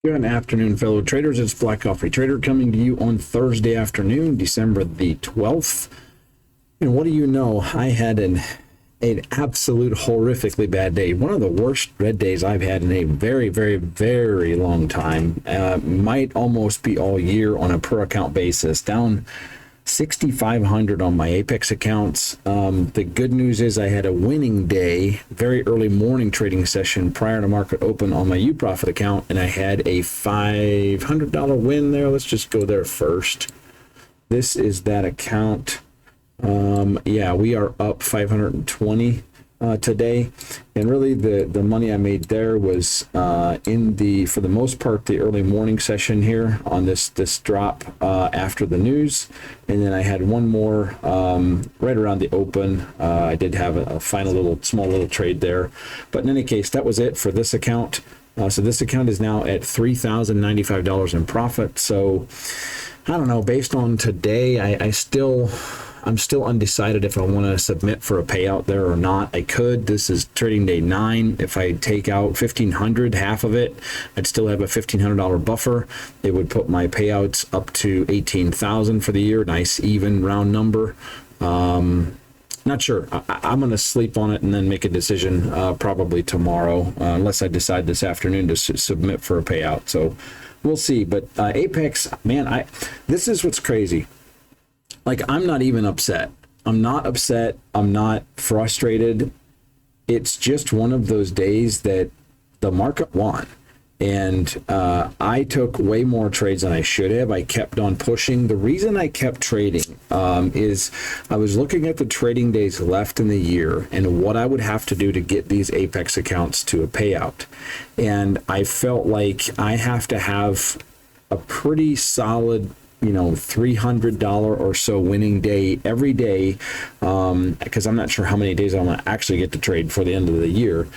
Good afternoon, fellow traders. It's Black Coffee Trader coming to you on Thursday afternoon, December the 12th. And what do you know? I had an absolute horrifically bad day. One of the worst red days I've had in a very, very, very long time. Might almost be all year on a per account basis. Down 6,500 on my Apex accounts. The good news is I had a winning day, very early morning trading session prior to market open on my UProfit account, and I had a $500 win there. Let's just go there first. This is that account. Yeah, we are up 520 today, and really the money I made there was in the, for the most part, the early morning session here on this drop after the news, and then I had one more right around the open. I did have a final small little trade there, but in any case, that was it for this account. So this account is now at $3,095 in profit. So I don't know, based on today, I'm still undecided if I want to submit for a payout there or not. I could. This is trading day 9. If I take out 1,500, half of it, I'd still have a $1,500 buffer. It would put my payouts up to 18,000 for the year. Nice even round number. Not sure. I'm going to sleep on it and then make a decision probably tomorrow, unless I decide this afternoon to submit for a payout. So we'll see. But Apex, man, this is what's crazy. Like, I'm not even upset. I'm not upset. I'm not frustrated. It's just one of those days that the market won. And I took way more trades than I should have. I kept on pushing. The reason I kept trading is I was looking at the trading days left in the year and what I would have to do to get these Apex accounts to a payout. And I felt like I have to have a pretty solid, $300 or so winning day every day, because I'm not sure how many days I'm going to actually get to trade before the end of the year.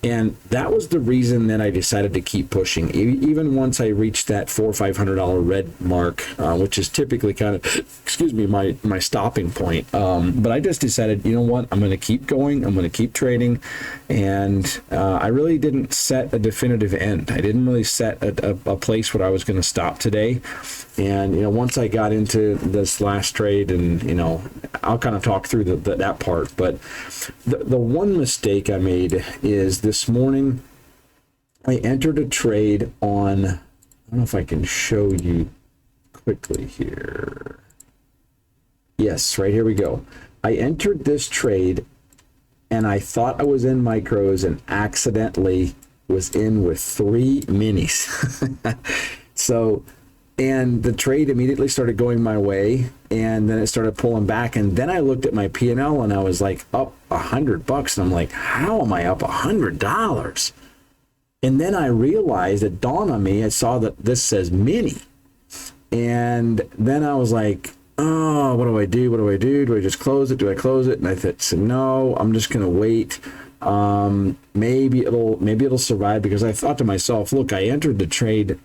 And that was the reason that I decided to keep pushing. Even once I reached that $400 or $500 red mark, which is typically kind of, my stopping point. But I just decided, you know what, I'm going to keep going. I'm going to keep trading. And I really didn't set a definitive end. I didn't really set a place where I was going to stop today. And, once I got into this last trade and, I'll kind of talk through that part. But the one mistake I made is this morning I entered a trade on, I don't know if I can show you quickly here. Yes, right here we go. I entered this trade and I thought I was in micros and accidentally was in with 3 minis. And the trade immediately started going my way, and then it started pulling back. And then I looked at my P&L and I was like up $100, and I'm like, how am I up $100? And then I realized, it dawned on me, I saw that this says mini. And then I was like, oh, what do I do? What do I do? Do I just close it? Do I close it? And I said, no, I'm just going to wait. Maybe it'll survive, because I thought to myself, look, I entered the trade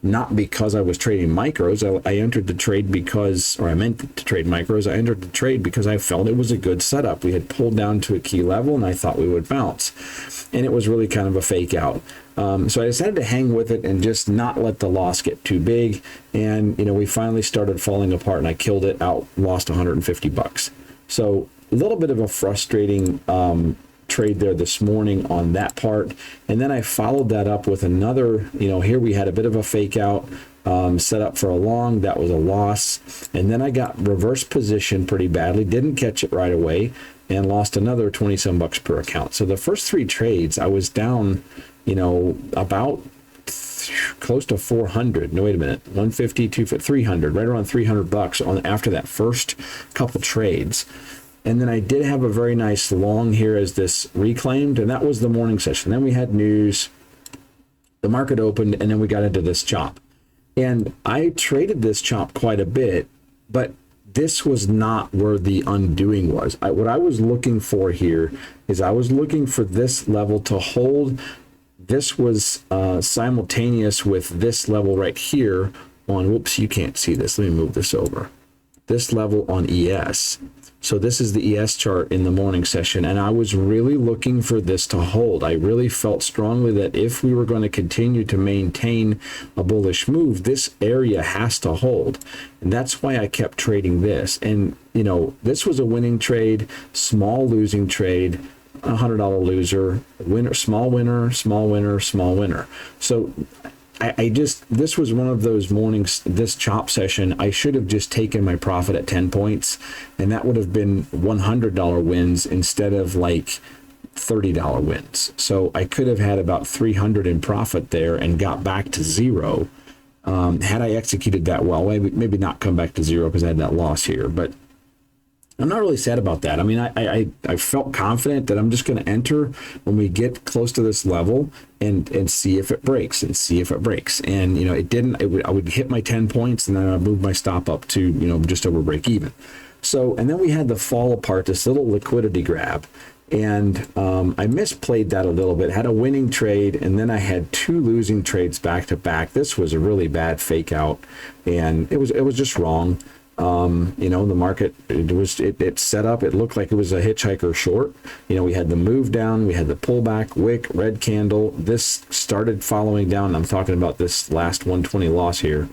not because I was trading micros. I entered the trade because, or I meant to trade micros. I entered the trade because I felt it was a good setup. We had pulled down to a key level and I thought we would bounce, and it was really kind of a fake out. So I decided to hang with it and just not let the loss get too big. And, we finally started falling apart and I killed it out, lost $150. So a little bit of a frustrating trade there this morning on that part. And then I followed that up with another, here we had a bit of a fake out set up for a long. That was a loss. And then I got reverse position pretty badly, didn't catch it right away, and lost another 20-some bucks per account. So the first 3 trades I was down, about close to 400. No, wait a minute. 150, 250, 300, right around $300 on after that first couple trades. And then I did have a very nice long here as this reclaimed, and that was the morning session. Then we had news, the market opened, and then we got into this chop. And I traded this chop quite a bit, but this was not where the undoing was. What I was looking for here is I was looking for this level to hold. This was simultaneous with this level right here on, whoops, you can't see this. Let me move this over. This level on ES So this is the ES chart in the morning session, and I was really looking for this to hold. I really felt strongly that if we were going to continue to maintain a bullish move, this area has to hold. And that's why I kept trading this. And, you know, this was a winning trade, small losing trade, $100 loser, winner, small winner, small winner, small winner. So I just, this was one of those mornings, this chop session, I should have just taken my profit at 10 points, and that would have been $100 wins instead of like $30 wins. So I could have had about 300 in profit there and got back to zero. Had I executed that well, maybe not come back to zero because I had that loss here, but I'm not really sad about that. I mean, I felt confident that I'm just going to enter when we get close to this level and see if it breaks and see if it breaks. And, you know, it didn't. I would hit my 10 points and then I moved my stop up to, you know, just over break even. So, and then we had the fall apart, this little liquidity grab. And I misplayed that a little bit, had a winning trade, and then I had two losing trades back to back. This was a really bad fake out, and it was just wrong. You know, the market, it set up, it looked like it was a hitchhiker short. You know, we had the move down, we had the pullback, wick, red candle. This started following down. I'm talking about this last 120 loss here,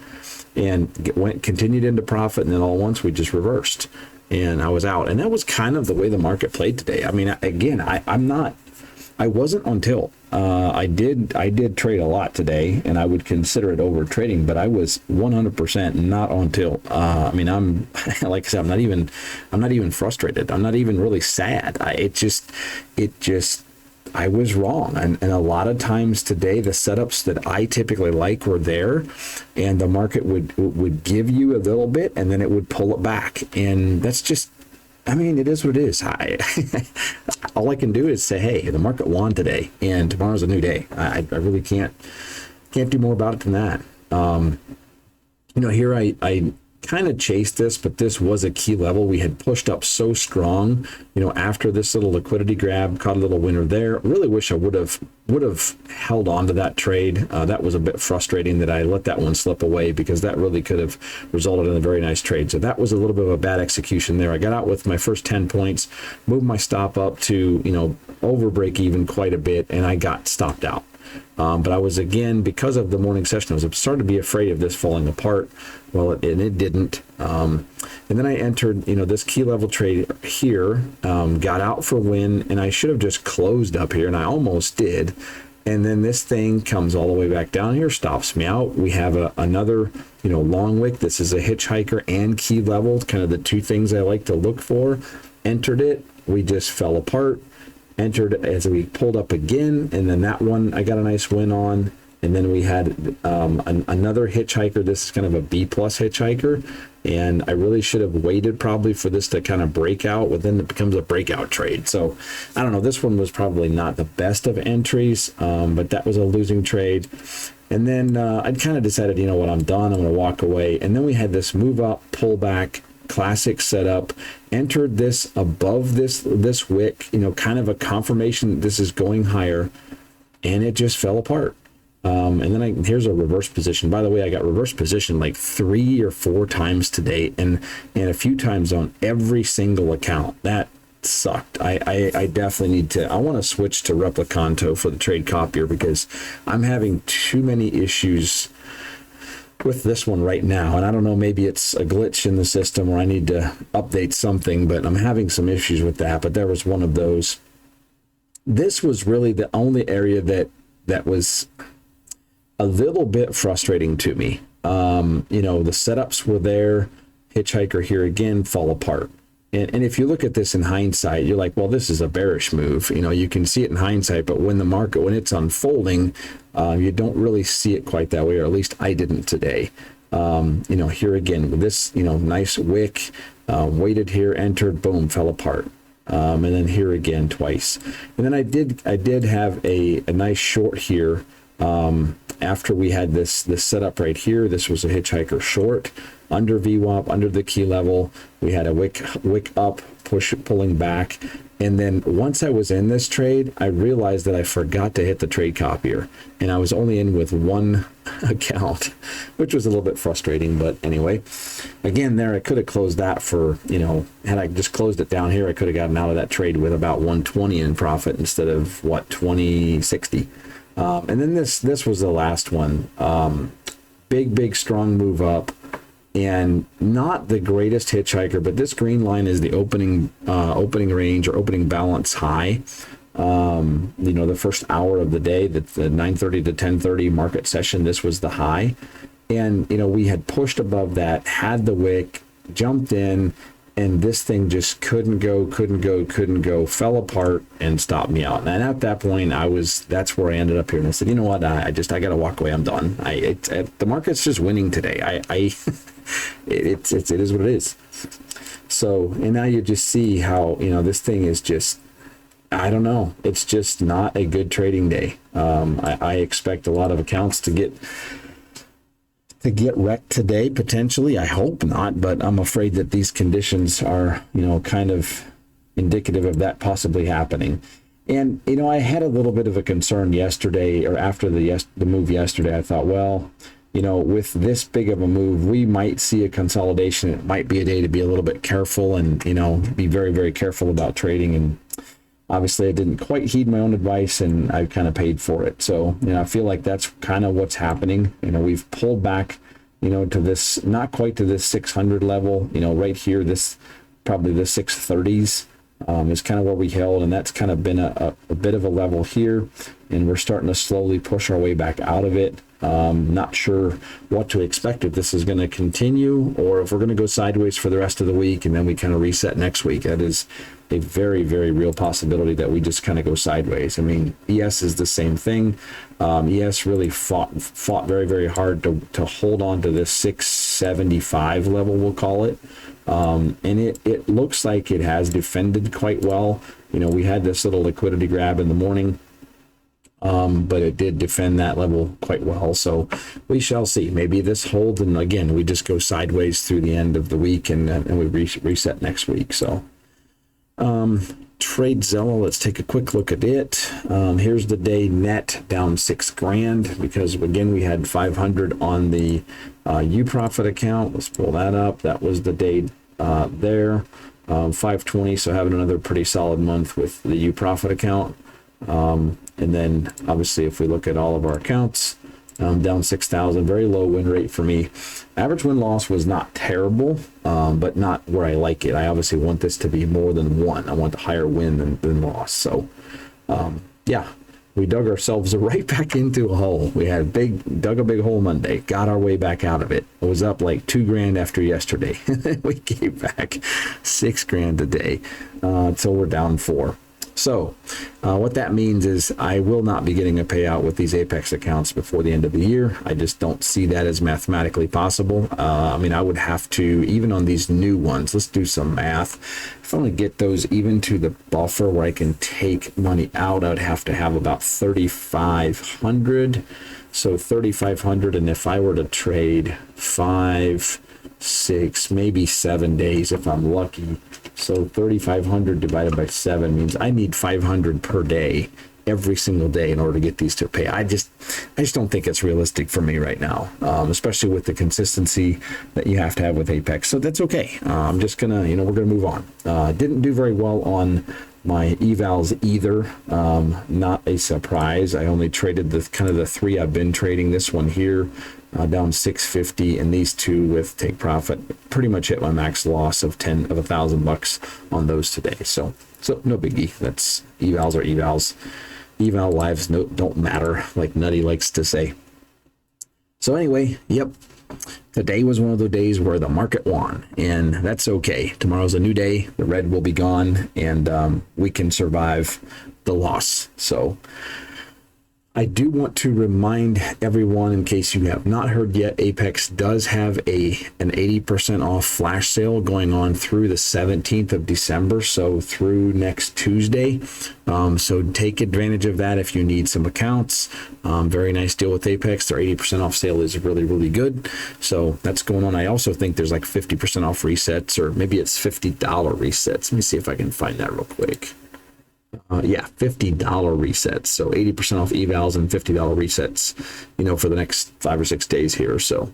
and continued into profit, and then all at once we just reversed, and I was out. And that was kind of the way the market played today. I mean, again, I wasn't on tilt. I did trade a lot today, and I would consider it over trading, but I was 100% not on tilt. I mean, I'm like I said, I'm not even frustrated. I'm not even really sad. I was wrong. And a lot of times today, the setups that I typically like were there, and the market would give you a little bit, and then it would pull it back. And that's just, I mean, it is what it is. All I can do is say, hey, the market won today, and tomorrow's a new day. I really can't do more about it than that. You know, here I kind of chased this, but this was a key level. We had pushed up so strong, you know, after this little liquidity grab, caught a little winner there. Really wish I would have held on to that trade. That was a bit frustrating that I let that one slip away, because that really could have resulted in a very nice trade. So that was a little bit of a bad execution there. I got out with my first 10 points, moved my stop up to, you know, over break even quite a bit, and I got stopped out. But I was, again, because of the morning session, I was starting to be afraid of this falling apart. Well, it didn't. And then I entered, you know, this key level trade here, got out for win, and I should have just closed up here, and I almost did. And then this thing comes all the way back down here, stops me out. We have another, you know, long wick. This is a hitchhiker and key level, kind of the two things I like to look for. Entered it. We just fell apart. Entered as we pulled up again, and then that one I got a nice win on. And then we had another hitchhiker. This is kind of a B plus hitchhiker, and I really should have waited probably for this to kind of break out, but then it becomes a breakout trade. So I don't know, this one was probably not the best of entries, but that was a losing trade. And then I'd kind of decided, you know what, I'm done, I'm going to walk away. And then we had this move up, pull back, classic setup, entered this above this wick, you know, kind of a confirmation that this is going higher, and it just fell apart. And then here's a reverse position. By the way, I got reverse position like 3 or 4 times today, and a few times on every single account. That sucked. I definitely need to, I want to switch to Replicanto for the trade copier, because I'm having too many issues with this one right now. And I don't know, maybe it's a glitch in the system or I need to update something, but I'm having some issues with that. But there was one of those. This was really the only area that was a little bit frustrating to me. You know, the setups were there. Hitchhiker here again, fall apart. And if you look at this in hindsight, you're like, well, this is a bearish move. You know, you can see it in hindsight, but when it's unfolding, you don't really see it quite that way, or at least I didn't today. You know, here again, with this, you know, nice wick, waited here, entered, boom, fell apart. And then here again twice. And then I did have a nice short here. After we had this setup right here, this was a hitchhiker short under VWAP, under the key level. We had a wick up, pulling back. And then once I was in this trade, I realized that I forgot to hit the trade copier, and I was only in with one account, which was a little bit frustrating. But anyway, again, there I could have closed that for, you know, had I just closed it down here, I could have gotten out of that trade with about 120 in profit instead of what, 2060. And then this was the last one. Big strong move up, and not the greatest hitchhiker, but this green line is the opening range or opening balance high. You know, the first hour of the day, the 9:30 to 10:30 market session, this was the high. And, you know, we had pushed above that, had the wick, jumped in, and this thing just couldn't go, fell apart and stopped me out. And at that point, that's where I ended up here. And I said, you know what, I got to walk away. I'm done. The market's just winning today. It is what it is. So, and now you just see how, you know, this thing is just, I don't know. It's just not a good trading day. I expect a lot of accounts to get wrecked today, potentially. I hope not, but I'm afraid that these conditions are, you know, kind of indicative of that possibly happening. And, you know, I had a little bit of a concern yesterday, or after the move yesterday. I thought, well, you know, with this big of a move, we might see a consolidation. It might be a day to be a little bit careful and, you know, be very, very careful about trading. And obviously I didn't quite heed my own advice, and I kind of paid for it. So, you know, I feel like that's kind of what's happening. You know, we've pulled back, you know, to this, not quite to this 600 level, you know, right here, this probably the 630s is kind of where we held. And that's kind of been a bit of a level here. And we're starting to slowly push our way back out of it. Not sure what to expect, if this is going to continue or if we're going to go sideways for the rest of the week and then we kind of reset next week. That is a very, very real possibility that we just kind of go sideways. I mean, ES is the same thing. ES really fought very, very hard to hold on to this 675 level, we'll call it. And it looks like it has defended quite well. You know, we had this little liquidity grab in the morning. But it did defend that level quite well. So we shall see. Maybe this holds, and again, we just go sideways through the end of the week, and we reset next week. So TradeZilla, let's take a quick look at it. Here's the day net down $6,000 because again we had 500 on the U-Profit account. Let's pull that up. That was the day there. 520. So having another pretty solid month with the U-Profit account. And then obviously if we look at all of our accounts, down 6,000, very low win rate for me. Average win loss was not terrible, but not where I like it. I obviously want this to be more than one. I want a higher win than loss. So yeah, we dug ourselves right back into a hole. We had dug a big hole Monday, got our way back out of it. It was up like $2,000 after yesterday. We gave back $6,000 today. So we're down 4. So what that means is I will not be getting a payout with these Apex accounts before the end of the year. I just don't see that as mathematically possible. I mean, I would have to, even on these new ones, let's do some math. If I want to get those even to the buffer where I can take money out, I would have to have about 3,500. So 3,500, and if I were to trade 5, 6, maybe 7 days if I'm lucky. So 3,500 divided by 7 means I need 500 per day, every single day, in order to get these to pay. I just don't think it's realistic for me right now, especially with the consistency that you have to have with Apex. So that's okay. I'm just gonna, we're gonna move on. Didn't do very well on my evals either. Not a surprise. I only traded the kind of the 3 I've been trading. This one here, down 650, and these 2 with take profit. Pretty much hit my max loss of $1,000 on those today. So no biggie. That's evals are evals. Eval lives don't matter, like Nutty likes to say. So anyway, yep. Today was one of the days where the market won, and that's okay. Tomorrow's a new day. The red will be gone, and we can survive the loss. So I do want to remind everyone, in case you have not heard yet, Apex does have an 80% off flash sale going on through the 17th of December, so through next Tuesday. So take advantage of that if you need some accounts. Very nice deal with Apex. Their 80% off sale is really, really good. So that's going on. I also think there's like 50% off resets, or maybe it's $50 resets. Let me see if I can find that real quick. Yeah, $50 resets. So 80% off evals and $50 resets, for the next 5 or 6 days here. So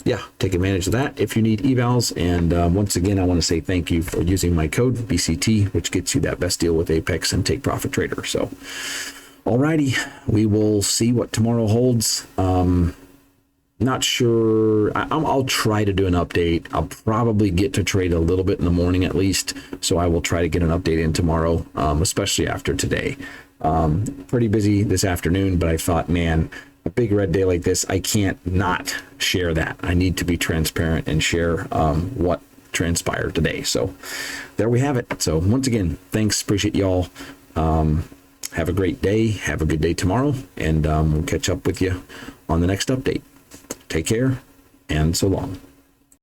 yeah, take advantage of that if you need evals. And once again, I want to say thank you for using my code BCT, which gets you that best deal with Apex and Take Profit Trader. So alrighty, we will see what tomorrow holds. Not sure. I'll try to do an update. I'll probably get to trade a little bit in the morning at least. So I will try to get an update in tomorrow, especially after today. Pretty busy this afternoon, but I thought, man, a big red day like this, I can't not share that. I need to be transparent and share what transpired today. So there we have it. So once again, thanks. Appreciate y'all. Have a great day. Have a good day tomorrow. And we'll catch up with you on the next update. Take care, and so long.